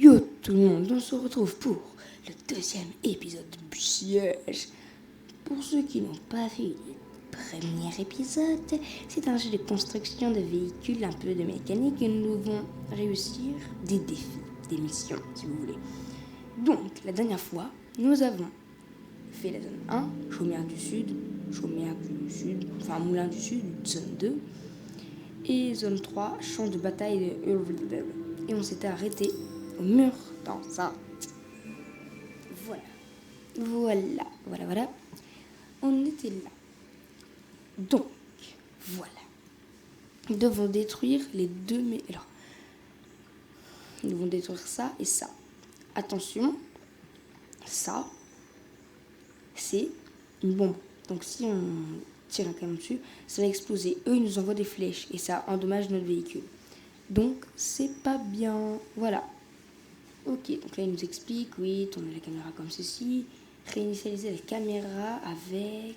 Yo tout le monde, on se retrouve pour le deuxième épisode du Piège. Pour ceux qui n'ont pas vu le premier épisode, c'est un jeu de construction de véhicules, un peu de mécanique, et nous devons réussir des défis, des missions si vous voulez. Donc, la dernière fois, nous avons fait la zone 1, Chaumière du Sud, enfin Moulin du Sud, zone 2, et zone 3, champ de bataille de Urville. Et on s'était arrêté au mur d'enceinte. Voilà. On était là. Donc, voilà. Nous devons détruire les deux... Alors, nous devons détruire ça et ça. Attention, ça, c'est une bombe. Donc, si on tire un canon dessus, ça va exploser. Eux, ils nous envoient des flèches et ça endommage notre véhicule. Donc, c'est pas bien. Voilà. Ok, donc là, il nous explique, oui, tourner la caméra comme ceci, réinitialiser la caméra avec...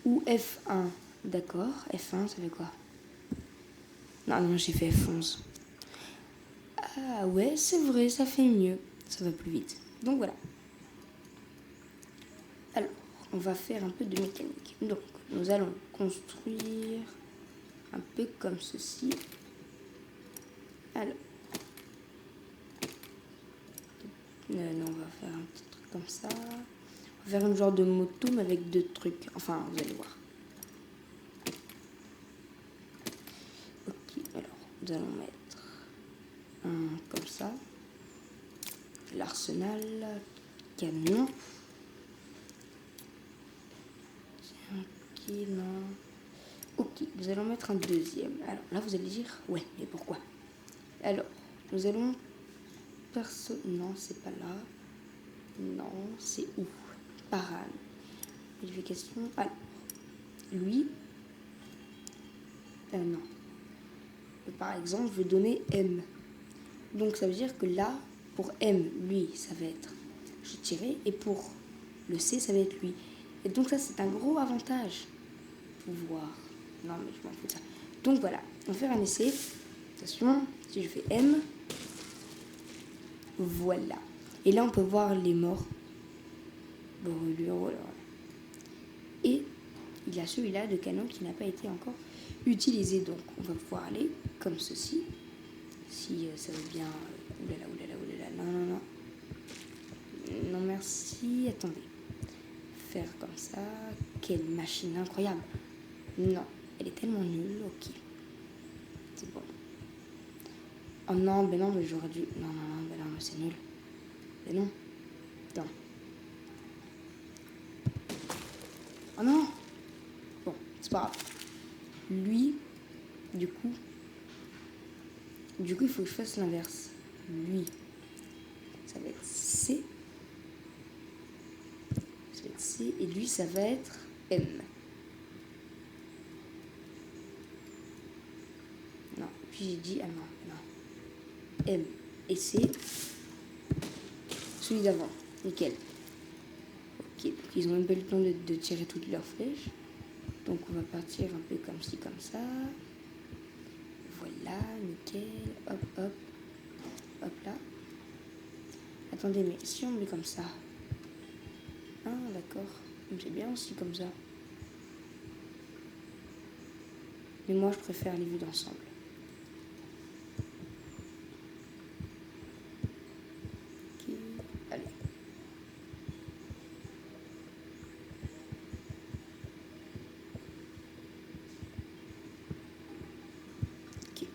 Ou F1, d'accord, F1, ça fait quoi? Non, j'ai fait F11. Ah ouais, c'est vrai, ça fait mieux, ça va plus vite. Donc voilà. Alors, on va faire un peu de mécanique. Donc, nous allons construire un peu comme ceci. Alors, non, on va faire un petit truc comme ça. On va faire une genre de moto, mais avec deux trucs. Enfin, vous allez voir. Ok, alors, nous allons mettre un comme ça. L'arsenal, camion. Ok, non. Ok, nous allons mettre un deuxième. Alors là, vous allez dire, ouais, mais pourquoi? Alors, nous allons... Non, c'est pas là. Non, c'est où? Parade. Modification. Alors, lui... non. Par exemple, je vais donner M. Donc, ça veut dire que là, pour M, lui, ça va être... Je tirais. Et pour le C, ça va être lui. Et donc, ça, c'est un gros avantage. Pouvoir. Non, mais je m'en fous de ça. Donc, voilà. On va faire un essai. Attention, si je fais M... Voilà. Et là, on peut voir les morts. Brûlure, voilà. Et il y a celui-là de canon qui n'a pas été encore utilisé. Donc, on va pouvoir aller comme ceci. Si ça veut bien... Oulala. Non. Non, merci. Attendez. Faire comme ça. Quelle machine incroyable. Non, elle est tellement nulle. Ok. C'est bon. Oh non, mais j'aurais dû... Non, mais c'est nul. Mais non. Oh non. Bon, c'est pas grave. Lui, du coup, il faut que je fasse l'inverse. Lui, ça va être C. Et lui, ça va être M. Non, puis j'ai dit... Ah non. M. Et C. Celui d'avant. Nickel. Ok, donc ils ont même pas eu le temps de tirer toutes leurs flèches. Donc on va partir un peu comme ci, comme ça. Voilà, nickel. Hop là. Attendez, mais si on met comme ça... Ah, d'accord. C'est bien aussi comme ça. Mais moi, je préfère les vues d'ensemble. Ok, allez. Ok.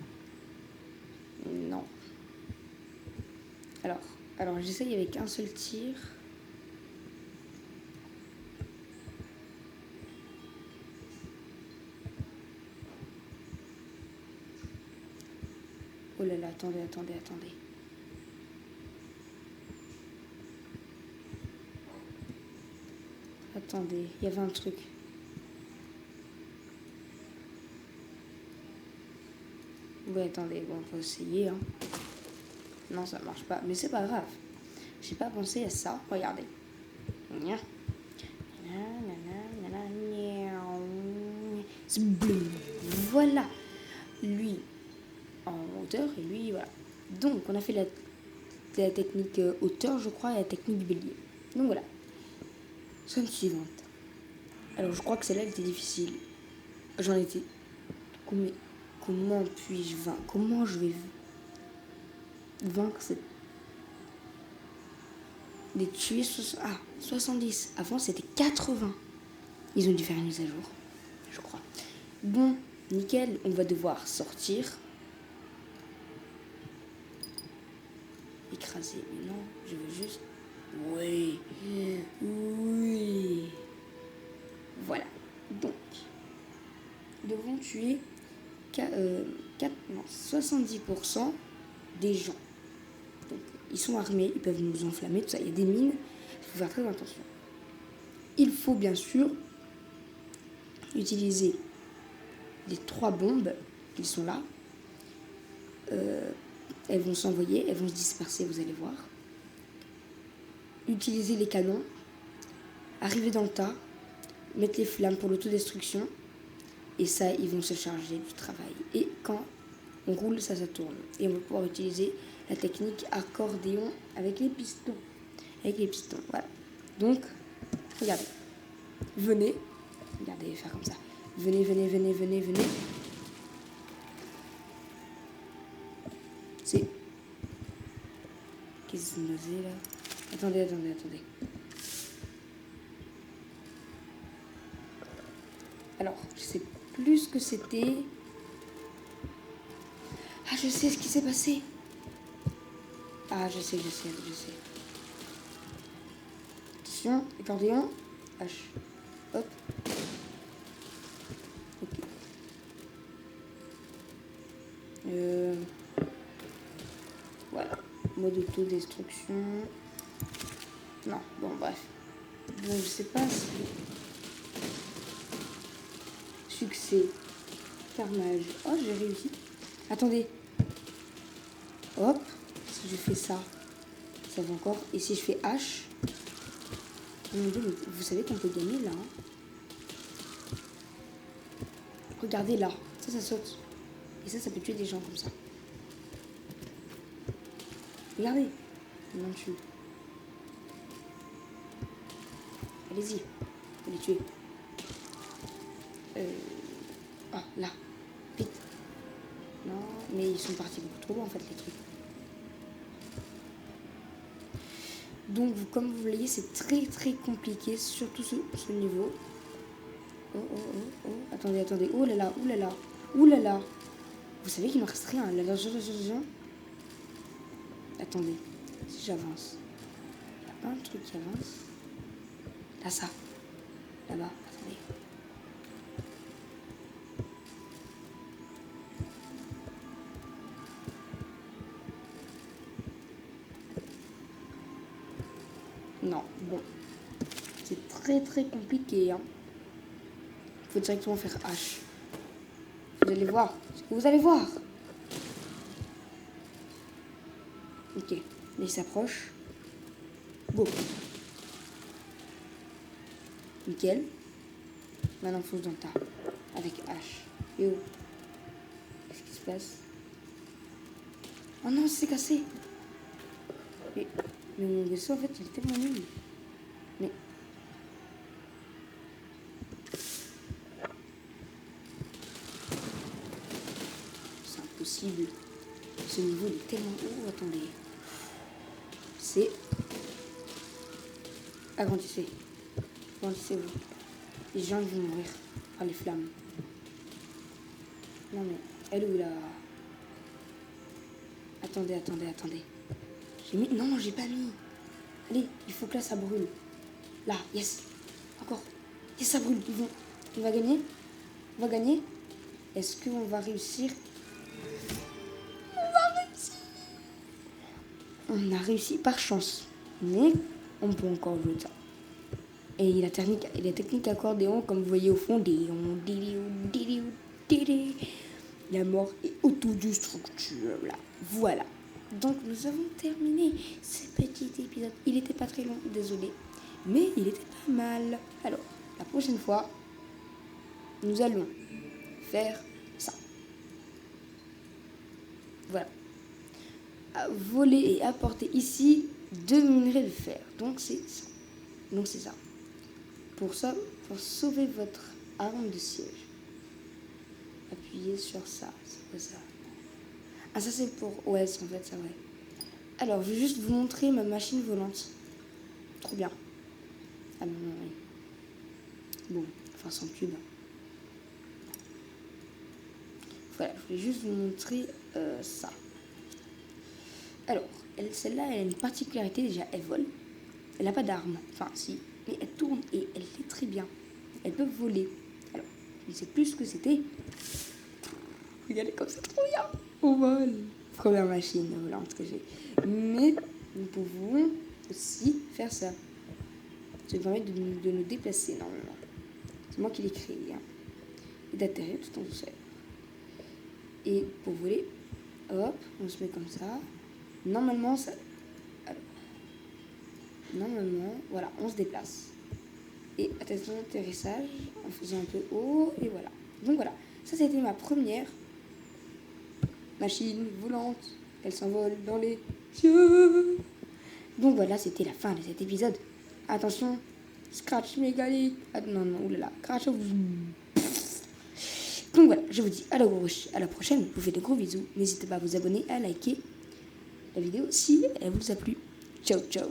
Non. Alors j'essaye avec un seul tir. Oh là là, attendez. Attendez, il y avait un truc. Oui, attendez, bon, on va essayer, hein. Non, ça marche pas, mais c'est pas grave. J'ai pas pensé à ça, regardez. Voilà. Lui, en hauteur et lui, voilà. Donc, on a fait la technique hauteur, je crois, et la technique bélier. Donc voilà. Somme suivante. Alors, je crois que celle-là, elle était difficile. J'en étais... Comment puis-je vaincre? Comment je vais vaincre cette... Les tuer 70. Avant, c'était 80. Ils ont dû faire une mise à jour, je crois. Bon, nickel, on va devoir sortir. Écraser, mais non, je veux juste... Oui, oui. Voilà, donc, nous devons tuer 70% des gens. Donc, ils sont armés, ils peuvent nous enflammer, tout ça. Il y a des mines, il faut faire très attention. Il faut bien sûr utiliser les 3 bombes qui sont là. Elles vont s'envoyer, elles vont se disperser, vous allez voir. Utiliser les canons, arriver dans le tas, mettre les flammes pour l'autodestruction. Et ça, ils vont se charger du travail. Et quand on roule, ça tourne. Et on va pouvoir utiliser la technique accordéon avec les pistons. Voilà. Donc, regardez. Venez. Regardez, faire comme ça. Venez. C'est... Qu'est-ce que c'est là? Attendez. Alors, je sais plus ce que c'était. Ah, je sais ce qui s'est passé. Ah, je sais. Attention, accordéon. H. Hop. Ok. Voilà. Mode autodestruction. Non, bon, bref. Bon, je sais pas si... Succès. Carnage. Oh, j'ai réussi. Attendez. Hop. Si je fais ça, ça va encore. Et si je fais H... Vous savez qu'on peut gagner là. Hein. Regardez là. Ça saute. Et ça peut tuer des gens comme ça. Regardez. Il m'en tue. Allez-y. Faut les tuer. Ah, là. Vite. Non, mais ils sont partis beaucoup trop loin en fait les trucs. Donc comme vous voyez, c'est très compliqué, surtout ce niveau. Oh. Attendez. Oh là là. Vous savez qu'il me reste rien. Attendez, si j'avance. Il n'y a pas un truc qui avance. Là, ça. Là-bas, attendez. Non, bon. C'est très compliqué, hein. Il faut directement faire H. Vous allez voir. Vous allez voir. Ok. Mais il s'approche. Go. Nickel. Maintenant, fonce dans le tas. Avec H. Et oh. Qu'est-ce qui se passe? Oh non, c'est cassé. Mais mon vaisseau, en fait, il est tellement nul. Mais... c'est impossible. Ce niveau, il est tellement haut. Attendez. C'est... Agrandissez. Agrandissez-vous. Les gens vont mourir par les flammes. Non mais, elle ou là? Attendez. J'ai mis... Non, j'ai pas mis. Allez, il faut que là, ça brûle. Là, yes. Encore. Yes, ça brûle. On va gagner. On va gagner. Est-ce qu'on va réussir? On a réussi par chance. Mais on peut encore jouer ça. Et la technique accordéon, comme vous voyez au fond, la mort est autodestructure, là. Voilà. Donc, nous avons terminé ce petit épisode. Il n'était pas très long, désolé. Mais il était pas mal. Alors, la prochaine fois, nous allons faire ça. voilà. À voler et apporter ici 2 minerais de fer. Donc c'est ça. Donc c'est ça. Pour ça, pour sauver votre arme de siège, appuyez sur ça. C'est quoi ça? Ah, ça c'est pour... Ouais, c'est en fait ça, ouais. Alors, je vais juste vous montrer ma machine volante. Trop bien. Ah non, non, oui. Bon, enfin sans pub. Voilà, je vais juste vous montrer ça. Alors, celle-là, elle a une particularité, déjà, elle vole. Elle n'a pas d'arme, enfin si, mais elle tourne et elle fait très bien. Elle peut voler. Alors, je ne sais plus ce que c'était. Regardez comme c'est trop bien. On vole. Première machine volante que j'ai. Mais nous pouvons aussi faire ça. Ça nous permet de nous déplacer normalement. C'est moi qui l'ai créé. Hein. Et d'atterrir tout en douceur. Et pour voler, hop, on se met comme ça. Normalement, ça... Alors, normalement, voilà, on se déplace. Et attention, atterrissage, en faisant un peu haut, et voilà. Donc voilà, ça c'était ma première machine volante. Elle s'envole dans les cieux. Donc voilà, c'était la fin de cet épisode. Attention, scratch mécanique. Ah, non, non, oulala, crash. Donc voilà, je vous dis à la prochaine. Je vous fais de gros bisous. N'hésitez pas à vous abonner, à liker la vidéo si elle vous a plu. Ciao, ciao.